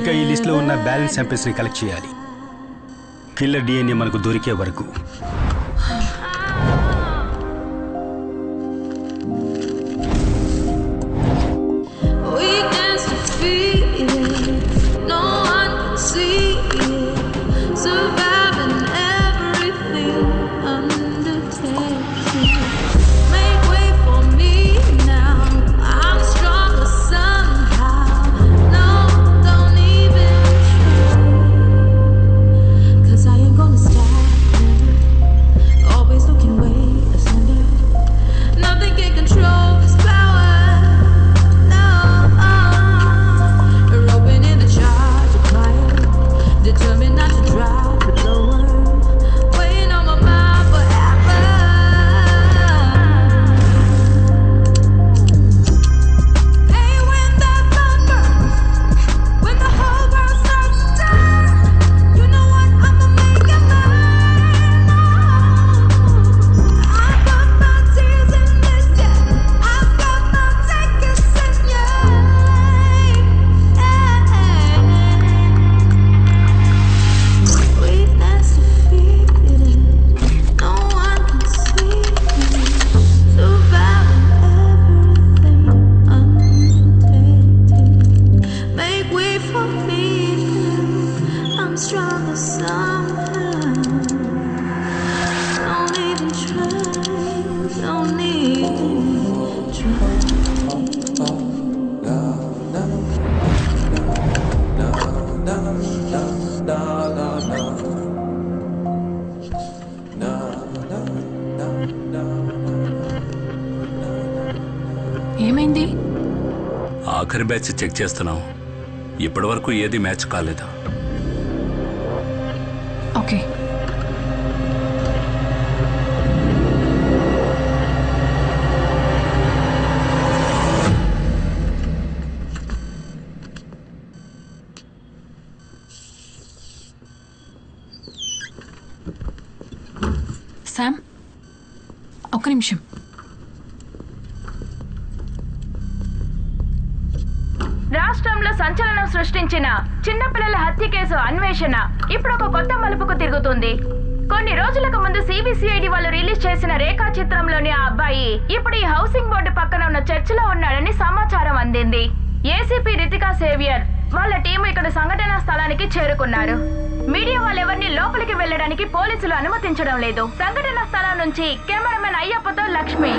ఇక ఈ లిస్టులో ఉన్న బ్యాలెన్స్ శాంపిల్స్ని కలెక్ట్ చేయాలి. కిల్లర్ డిఎన్ఏ మనకు దొరికే వరకు. ఏమైంది? ఆఖరి బ్యాచ్ చెక్ చేస్తున్నాం. ఇప్పటి వరకు ఏది మ్యాచ్ కాలేదు. ఓకే. శామ్, ఒక్క నిమిషం. రాష్ట్రంలో సంచలనం సృష్టించిన చిన్నపిల్లల హత్య కేసు అన్వేషణ ఇప్పుడు ఒక కొత్త మలుపుకు తిరుగుతుంది. కొన్ని రోజులకు ముందు సిబిసిఐడి వాళ్ళు రిలీజ్ చేసిన రేఖా చిత్రంలోని ఆ అబ్బాయి ఇప్పుడు ఈ హౌసింగ్ బోర్డు పక్కన ఉన్న చర్చిలో ఉన్నాడని సమాచారం అందింది. ఏసీపీ రితికా సేవియర్ వాళ్ళ టీం ఇక్కడ సంఘటనా స్థలానికి చేరుకున్నారు. మీడియా వాళ్ళెవరిని లోపలికి వెళ్లడానికి పోలీసులు అనుమతించడం లేదు. సంఘటనా స్థలం నుంచి కెమెరామెన్ అయ్యప్పతో లక్ష్మి.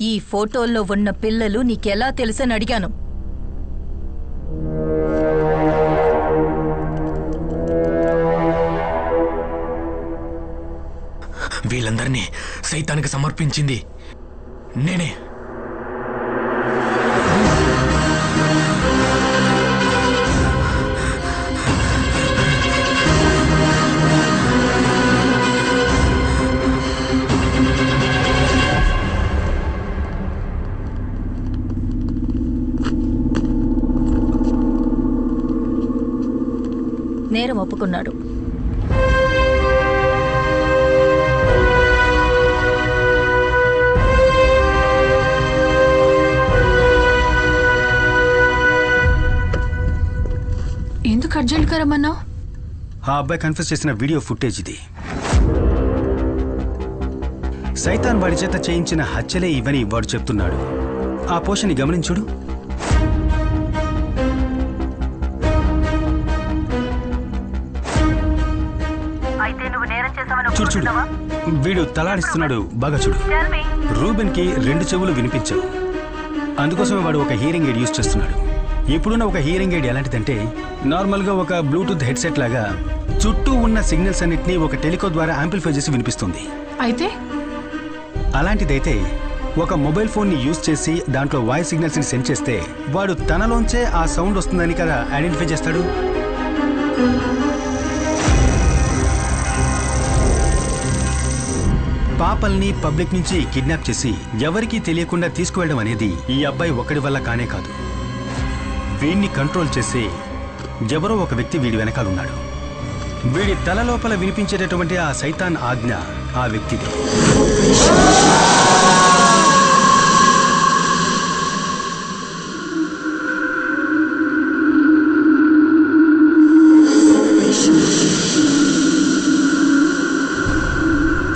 ఈ ఫోటోల్లో ఉన్న పిల్లలు నీకెలా తెలుసని అడిగాను. వీళ్ళందరినీ సైతానికి సమర్పించింది నేనే. నేరం ఒప్పుకున్నాడు. ఎందుకు అర్జెంట్గా రమ్మన్నావు? ఆ అబ్బాయి కన్ఫెస్ చేసిన వీడియో ఫుటేజ్ ఇది. సైతాన్ వాడి చేత చేయించిన హత్యలే ఇవని వాడు చెప్తున్నాడు. ఆ పోషని గమనించుడు. అయితే నువ్వు నేరం చూడు చూడు, వీడు తలాడిస్తున్నాడు, బాగా చూడు. రూబెన్ కి 2 చెవులు వినిపించవు, అందుకోసమే వాడు ఒక హియరింగ్ ఎయిడ్ యూజ్ చేస్తున్నాడు. ఇప్పుడున్న ఒక హియరింగ్ ఎయిడ్ ఎలాంటిదంటే నార్మల్గా ఒక బ్లూటూత్ హెడ్సెట్ లాగా చుట్టూ ఉన్న సిగ్నల్స్ అన్నిటినీ ఒక టెలికో ద్వారా యాంప్లిఫై చేసి వినిపిస్తుంది. అయితే అలాంటిదైతే ఒక మొబైల్ ఫోన్ని యూజ్ చేసి దాంట్లో వాయిస్ సిగ్నల్స్ని సెండ్ చేస్తే వాడు తనలోంచే ఆ సౌండ్ వస్తుందని కదా ఐడెంటిఫై చేస్తాడు. పాపల్ని పబ్లిక్ నుంచి కిడ్నాప్ చేసి ఎవరికీ తెలియకుండా తీసుకువెళ్ళడం అనేది ఈ అబ్బాయి ఒక్కడి వల్ల కానే కాదు. వీడిని కంట్రోల్ చేసే ఎవరో ఒక వ్యక్తి వీడి వెనకాలన్నాడు. వీడి తల లోపల వినిపించేటటువంటి ఆ సైతాన్ ఆజ్ఞ ఆ వ్యక్తిది.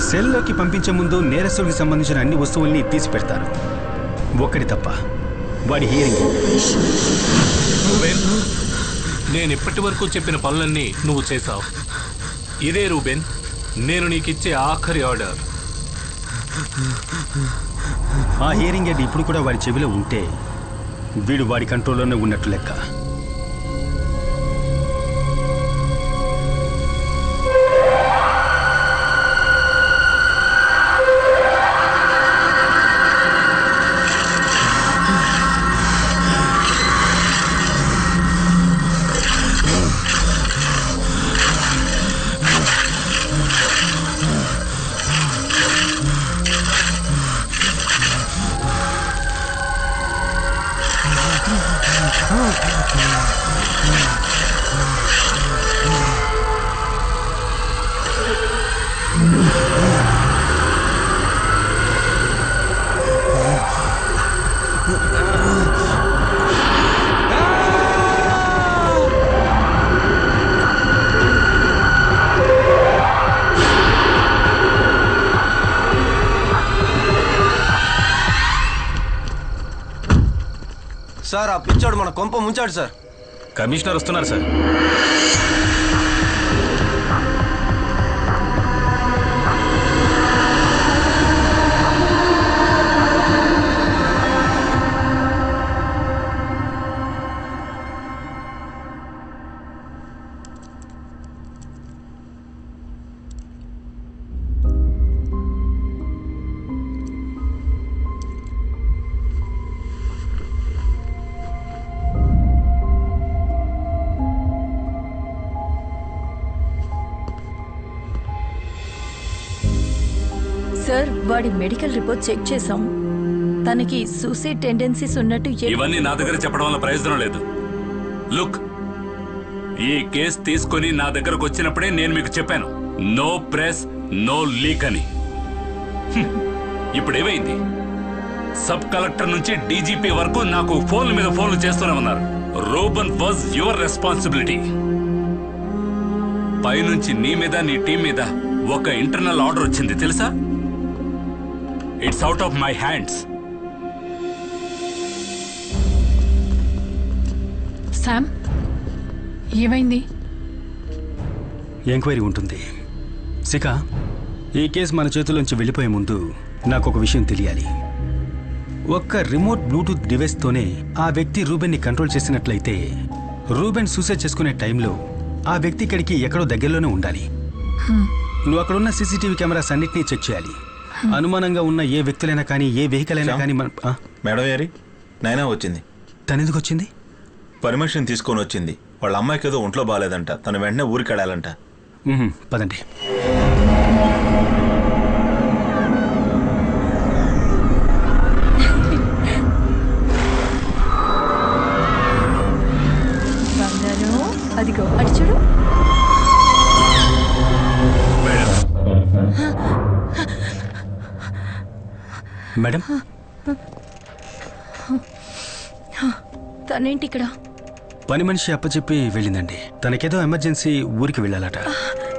సెల్లోకి పంపించే ముందు నేరస్తుడికి సంబంధించిన అన్ని వస్తువుల్ని తీసి పెడతారు, ఒక్కడి తప్ప, వాడి హియరింగ్. రూబెన్, నేను ఇప్పటి వరకు చెప్పిన పనులన్నీ నువ్వు చేశావు. ఇదే రూబెన్, నేను నీకిచ్చే ఆఖరి ఆర్డర్. ఆ హియరింగ్ ఎయిడ్ ఇప్పుడు కూడా వాడి చెవిలో ఉంటే వీడు వాడి కంట్రోల్లోనే ఉన్నట్టు లెక్క. సార్, ఆ పిచ్చోడు మన కొంప ముంచాడు సార్. కమిషనర్ వస్తున్నారు సార్. సార్, వాడి మెడికల్ రిపోర్ట్ చెక్ చేశాం. తనకి సూసైడ్ టెండెన్సీస్ ఉన్నట్టు ఇవన్నీ నా దగ్గర చెప్పడం వల్ల ప్రయోజనం లేదు. లుక్, ఈ కేసు తీసుకొని నా దగ్గరకు వచ్చినప్పుడే నేను మీకు చెప్పాను, నో ప్రెస్ నో లీక్ అని. ఇప్పుడు ఏమైంది? సబ్ కలెక్టర్ నుంచి డీజీపీ వరకు నాకు ఫోన్ల మీద ఫోన్లు చేస్తూనే ఉన్నారు. Reuben was your responsibility. పైనుంచి నీ మీద నీ టీం మీద ఒక ఇంటర్నల్ ఆర్డర్ వచ్చింది తెలుసా? It's out of my hands. Sam, ఏమైంది? ఎంక్వైరీ ఉంటుంది. శిఖ, ఈ కేసు మన చేతుల్లోంచి వెళ్ళిపోయే ముందు నాకు ఒక విషయం తెలియాలి. ఒక్క రిమోట్ బ్లూటూత్ డివైస్తోనే ఆ వ్యక్తి రూబెన్ని కంట్రోల్ చేసినట్లయితే రూబెన్ సూసైడ్ చేసుకునే టైంలో ఆ వ్యక్తి ఇక్కడికి ఎక్కడో దగ్గరలోనే ఉండాలి. నువ్వు అక్కడున్న సీసీటీవీ కెమెరాస్ అన్నిటినీ చెక్ చేయాలి. అనుమానంగా ఉన్న ఏ వ్యక్తులైనా కానీ, ఏ వెహికల్ అయినా కానీ మేడం గారి నైనా వచ్చింది. తనెందుకు వచ్చింది? పర్మిషన్ తీసుకొని వచ్చింది. వాళ్ళ అమ్మాయికి ఏదో ఒంట్లో బాగాలేదంట, తను వెంటనే ఊరికి వెళ్ళాలంట. పదండి. అదిగో అటు చూడు. మేడం, తనేంటి ఇక్కడ? పని మనిషి అప్పచెప్పి వెళ్ళిందండి. తనకేదో ఎమర్జెన్సీ ఊరికి వెళ్ళాలట.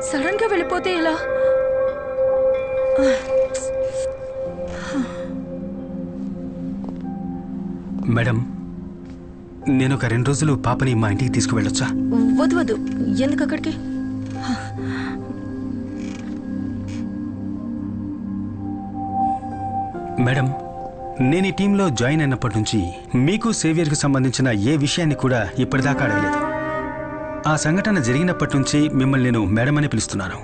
సడన్ గా వెళ్ళిపోతే ఎలా? మేడం, నేను ఒక 2 రోజులు పాపని మా ఇంటికి తీసుకువెళ్ళొచ్చా? వద్దు వద్దు, ఎందుకు అక్కడికి? మేడం, నేను ఈ టీంలో జాయిన్ అయినప్పటి నుంచి మీకు సేవియర్కి సంబంధించిన ఏ విషయాన్ని కూడా ఇప్పటిదాకా అడగలేదు. ఆ సంఘటన జరిగినప్పటి నుంచి మిమ్మల్ని నేను మేడం అని పిలుస్తున్నాను.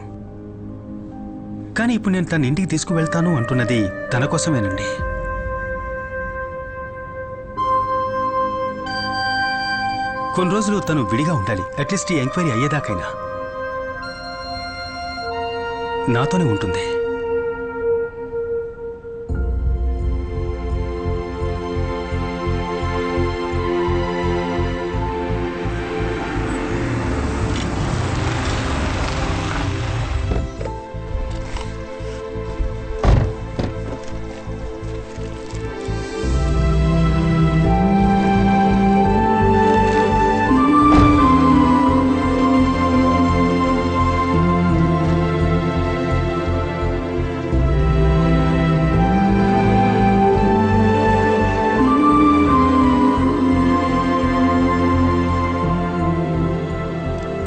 కానీ ఇప్పుడు నేను తన ఇంటికి తీసుకువెళ్తాను అంటున్నది తన కోసమేనండి. కొన్ని రోజులు తను విడిగా ఉండాలి. అట్లీస్ట్ ఈ ఎంక్వైరీ అయ్యేదాకైనా నాతోనే ఉంటుంది.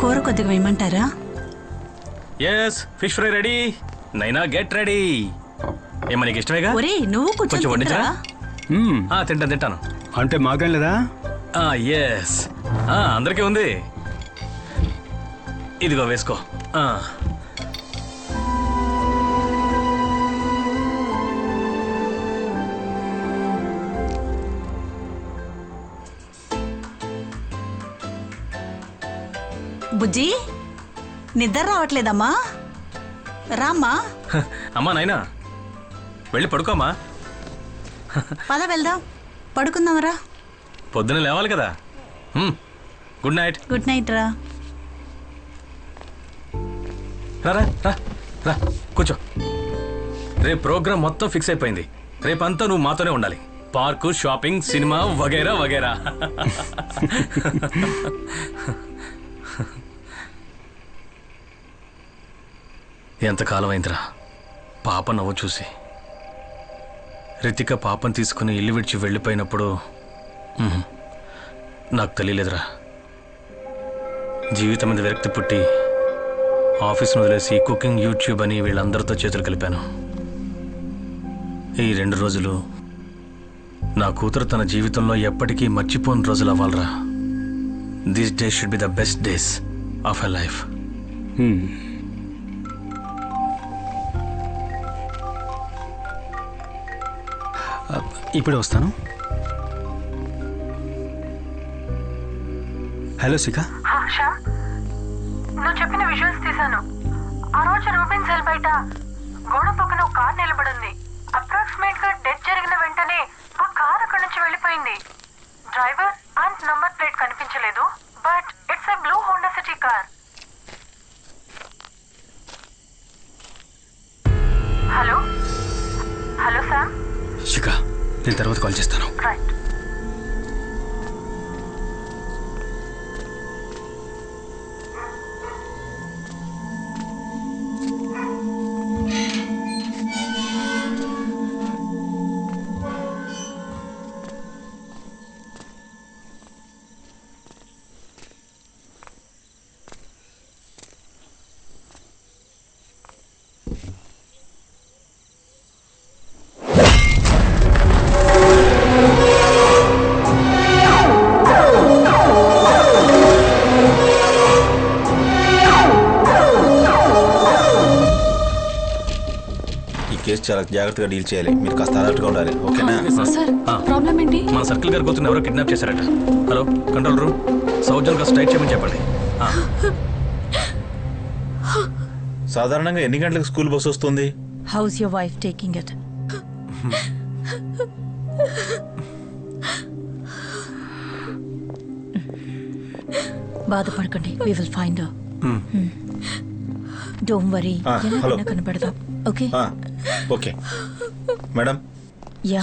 కూర కొద్దిగా వేయమంటారా? Yes, fish fry ready. Naina get ready. ఏమో నీకు ఇష్టమేగా? ఒరే నువ్వు కొంచెం వండించరా? తింటాను. అంటే మాకేం లేదా? ఎస్, అందరికీ ఉంది. ఇదిగో వేసుకో. బుజ్జి, నిద్ర రావట్లేదమ్మా? రామ్మా. అమ్మా నైనా, వెళ్ళి పడుకోమ్మా. పద వెళ్దాం, పడుకుందాంరా. పొద్దున లేవాలి కదా. Good night. గుడ్ నైట్ రా. రా రా కూర్చో. రేపు ప్రోగ్రామ్ మొత్తం ఫిక్స్ అయిపోయింది. రేపంతా నువ్వు మాతోనే ఉండాలి. పార్కు, షాపింగ్, సినిమా వగైరా వగైరా. ఎంతకాలం అయిందిరా పాప నవ్వు చూసి. రితిక పాపను తీసుకుని ఇల్లు విడిచి వెళ్ళిపోయినప్పుడు నాకు తెలియలేదురా. జీవితం మీద విరక్తి పుట్టి ఆఫీస్ను వదిలేసి కుకింగ్, యూట్యూబ్ అని వీళ్ళందరితో చేతులు కలిపాను. ఈ 2 రోజులు నా కూతురు తన జీవితంలో ఎప్పటికీ మర్చిపోని రోజులు అవ్వాలరా. This day should be the best days of her life. ఇప్పుడే వస్తాను. హలో శిఖ. నువ్వు చెప్పిన విజువల్స్ తీశాను. ఆ రోజు రూబెన్ సెల్ బయట గోడ పక్కన ఒక కార్ నిలబడింది. అప్రాక్సిమేట్ గా డెత్ జరిగిన వెంటనే ఆ కార్ అక్కడి నుంచి వెళ్ళిపోయింది. డ్రైవర్ అండ్ నంబర్ ప్లేట్ కనిపించలేదు, but it's a blue Honda City car. Hello hello Sam. Shikha, నేను తర్వాత కాల్ చేస్తాను. రైట్. కేసు చాలా జాగ్రత్తగా డీల్ చేయాలి. మీరు కాస్త అలర్ట్గా ఉండాలి. ఓకేనా? సార్, ప్రాబ్లం ఏంటి? మన సర్కిల్ గారి కూతురు ఎవరో కిడ్నాప్ చేశారట. Hello control room, south zone గా స్ట్రైక్ చేయమని చెప్పండి. సాధారణంగా ఎన్ని గంటలకు స్కూల్ బస్ వస్తుంది? How's your wife taking it? బాధపడకండి, we will find her. Don't worry, hello కనబడదాం. Okay okay madam,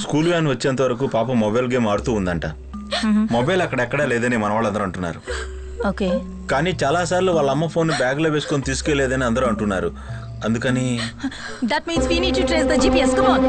school van వచ్చేంత వరకు పాప మొబైల్ గేమ్ ఆడుతూ ఉందంట. మొబైల్ అక్కడెక్కడా లేదని మన వాళ్ళందరూ అంటున్నారు. ఓకే, కానీ చాలా సార్లు వాళ్ళ అమ్మ ఫోన్ బ్యాగ్ లో వేసుకొని తీసుకెళ్లేదని అందరూ అంటున్నారు. అందుకని that means we need to trace the GPS. Come on.